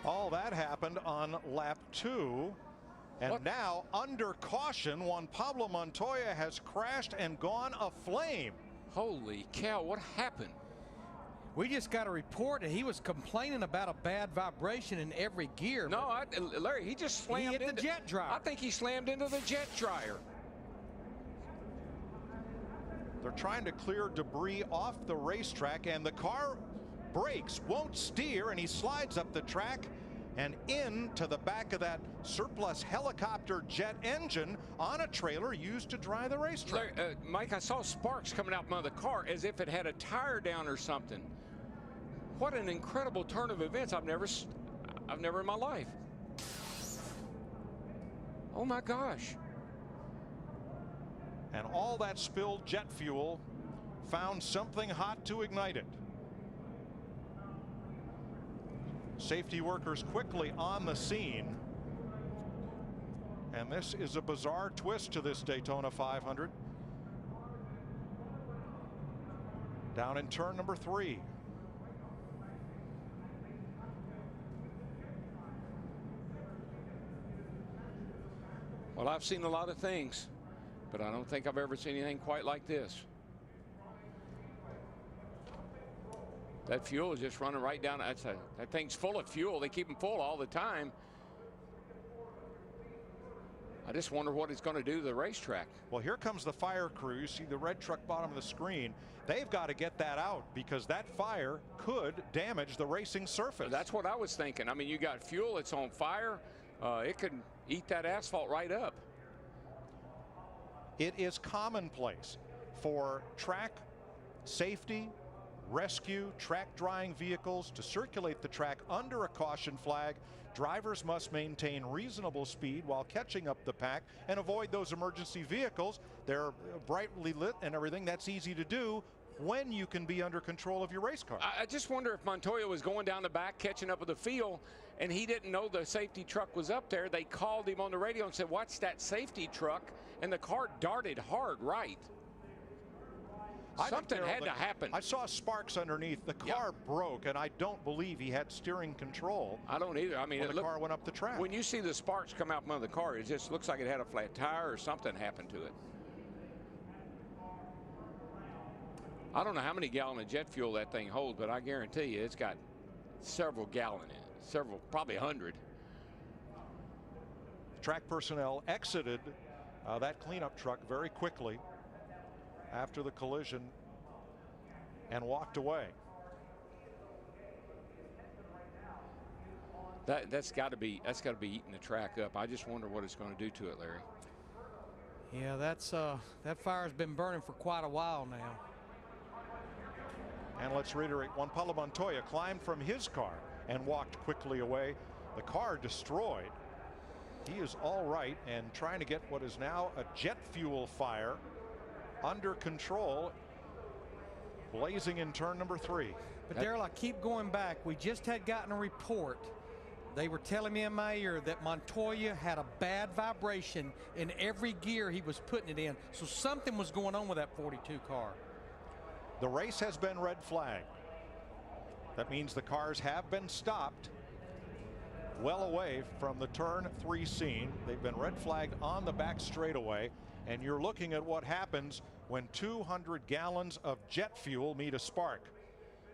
All that happened on lap 2. And what? Now, under caution, Juan Pablo Montoya has crashed and gone aflame. Holy cow, what happened? We just got a report that he was complaining about a bad vibration in every gear. No, Larry, he just slammed into the jet dryer. I think he slammed into the jet dryer. They're trying to clear debris off the racetrack, and the car brakes, won't steer, and he slides up the track and into the back of that surplus helicopter jet engine on a trailer used to dry the racetrack. Mike, I saw sparks coming out from the car as if it had a tire down or something. What an incredible turn of events. I've never in my life. Oh my gosh. And all that spilled jet fuel found something hot to ignite it. Safety workers quickly on the scene. And this is a bizarre twist to this Daytona 500. Down in turn number 3. Well, I've seen a lot of things, but I don't think I've ever seen anything quite like this. That fuel is just running right down. That thing's full of fuel. They keep them full all the time. I just wonder what it's going to do to the racetrack. Well, here comes the fire crew. You see the red truck bottom of the screen. They've got to get that out because that fire could damage the racing surface. That's what I was thinking. I mean, you got fuel, it's on fire. It could eat that asphalt right up. It is commonplace for track safety, rescue, track drying vehicles to circulate the track under a caution flag. Drivers must maintain reasonable speed while catching up the pack and avoid those emergency vehicles. They're brightly lit and everything. That's easy to do when you can be under control of your race car. I just wonder if Montoya was going down the back catching up with the field and he didn't know the safety truck was up there. They called him on the radio and said, "Watch that safety truck," and the car darted hard right. Something had to happen. I saw sparks underneath. The car broke, and I don't believe he had steering control. I don't either. I mean, when the car went up the track. When you see the sparks come out from under the car, it just looks like it had a flat tire or something happened to it. I don't know how many gallons of jet fuel that thing holds, but I guarantee you it's got several gallons in it. Probably 100. Track personnel exited that cleanup truck very quickly after the collision and walked away. That's got to be eating the track up. I just wonder what it's going to do to it, Larry. Yeah, that fire's been burning for quite a while now. And let's reiterate, Juan Pablo Montoya climbed from his car and walked quickly away. The car destroyed. He is all right and trying to get what is now a jet fuel fire under control, blazing in turn number 3. But Darrell, I keep going back. We just had gotten a report. They were telling me in my ear that Montoya had a bad vibration in every gear he was putting it in. So something was going on with that 42 car. The race has been red flagged. That means the cars have been stopped well away from the turn 3 scene. They've been red flagged on the back straightaway. And you're looking at what happens when 200 gallons of jet fuel meet a spark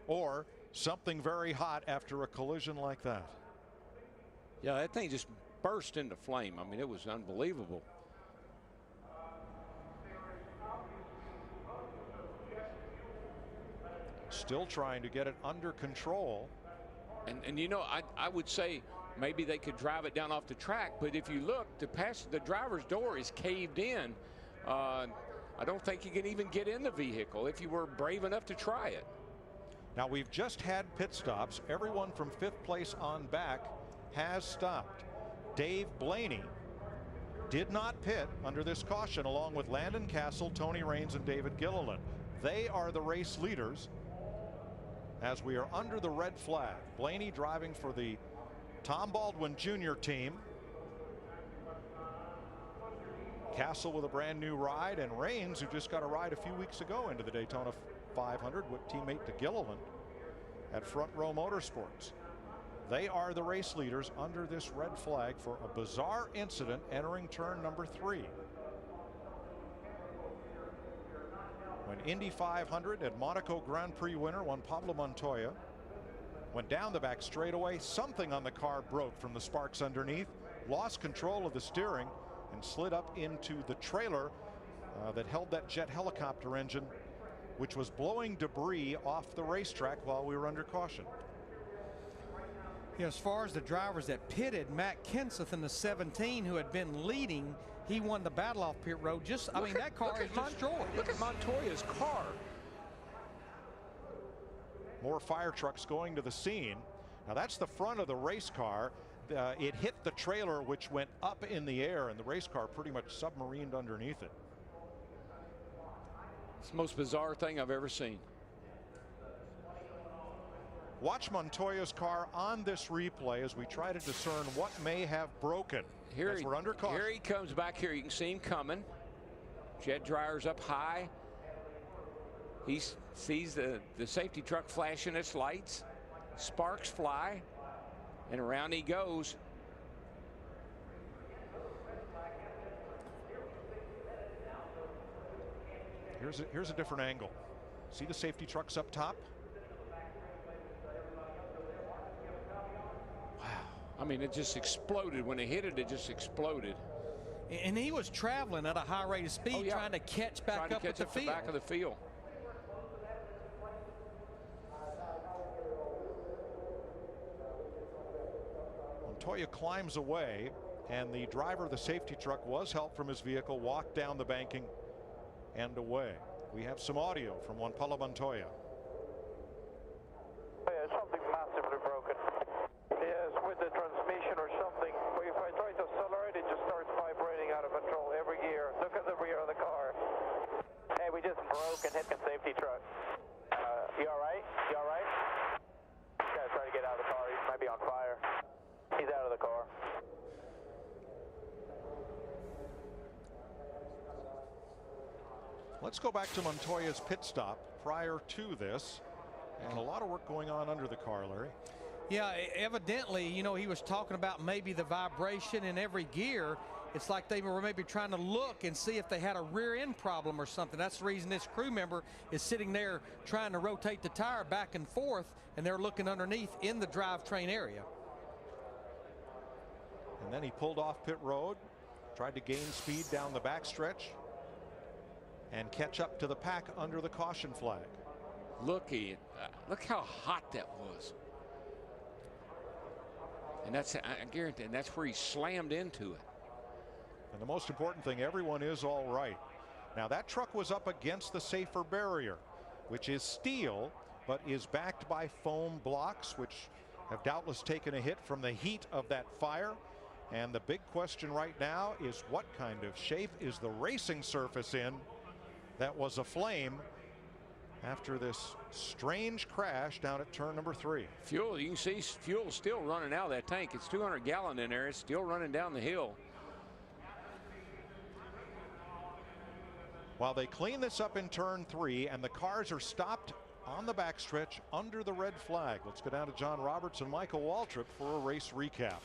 or something very hot after a collision like that. Yeah, that thing just burst into flame. I mean, it was unbelievable. Still trying to get it under control. And you know, I would say maybe they could drive it down off the track, but if you look, the driver's door is caved in. I don't think you can even get in the vehicle if you were brave enough to try it. Now, we've just had pit stops. Everyone from 5th place on back has stopped. Dave Blaney did not pit under this caution, along with Landon Castle, Tony Raines, and David Gilliland. They are the race leaders as we are under the red flag. Blaney driving for the Tom Baldwin Jr. team. Castle with a brand new ride, and Raines, who just got a ride a few weeks ago into the Daytona 500 with teammate to Gilliland at Front Row Motorsports. They are the race leaders under this red flag for a bizarre incident entering turn number 3. When Indy 500 and Monaco Grand Prix winner Juan Pablo Montoya went down the back straightaway, something on the car broke from the sparks underneath, lost control of the steering, and slid up into the trailer that held that jet helicopter engine, which was blowing debris off the racetrack while we were under caution. Yeah, as far as the drivers that pitted, Matt Kenseth in the 17, who had been leading, he won the battle off pit road. I mean, that car is destroyed. Look at Montoya's car. More fire trucks going to the scene. Now that's the front of the race car. It hit the trailer, which went up in the air, and the race car pretty much submarined underneath it. It's the most bizarre thing I've ever seen. Watch Montoya's car on this replay as we try to discern what may have broken. We're under caution. Here he comes back here. You can see him coming. Jet dryer's up high. He sees the safety truck flashing its lights. Sparks fly, and around he goes. Here's a different angle. See the safety trucks up top? Wow. I mean, it just exploded. When it hit it, it just exploded. And he was traveling at a high rate of speed, trying to catch back up with the field. Back of the field. Montoya climbs away, and the driver of the safety truck was helped from his vehicle, walked down the banking and away. We have some audio from Juan Pablo Montoya. Yeah, something massively broken. Yes, with the transmission or something. If I try to accelerate, it just starts vibrating out of control every gear. Look at the rear of the car. Hey, we just broke and hit the safety truck. You all right? You all right? This guy's trying to get out of the car. He might be on fire. He's out of the car. Let's go back to Montoya's pit stop prior to this, and a lot of work going on under the car, Larry. Yeah, evidently, you know, he was talking about maybe the vibration in every gear. It's like they were maybe trying to look and see if they had a rear end problem or something. That's the reason this crew member is sitting there trying to rotate the tire back and forth, and they're looking underneath in the drivetrain area. And then he pulled off pit road, tried to gain speed down the backstretch and catch up to the pack under the caution flag. Look how hot that was. And that's, I guarantee, and that's where he slammed into it. And the most important thing, everyone is all right. Now that truck was up against the safer barrier, which is steel, but is backed by foam blocks, which have doubtless taken a hit from the heat of that fire. And the big question right now is, what kind of shape is the racing surface in that was aflame after this strange crash down at turn number 3? Fuel, you can see fuel still running out of that tank. It's 200 gallon in there. It's still running down the hill. While they clean this up in turn 3 and the cars are stopped on the backstretch under the red flag. Let's go down to John Roberts and Michael Waltrip for a race recap.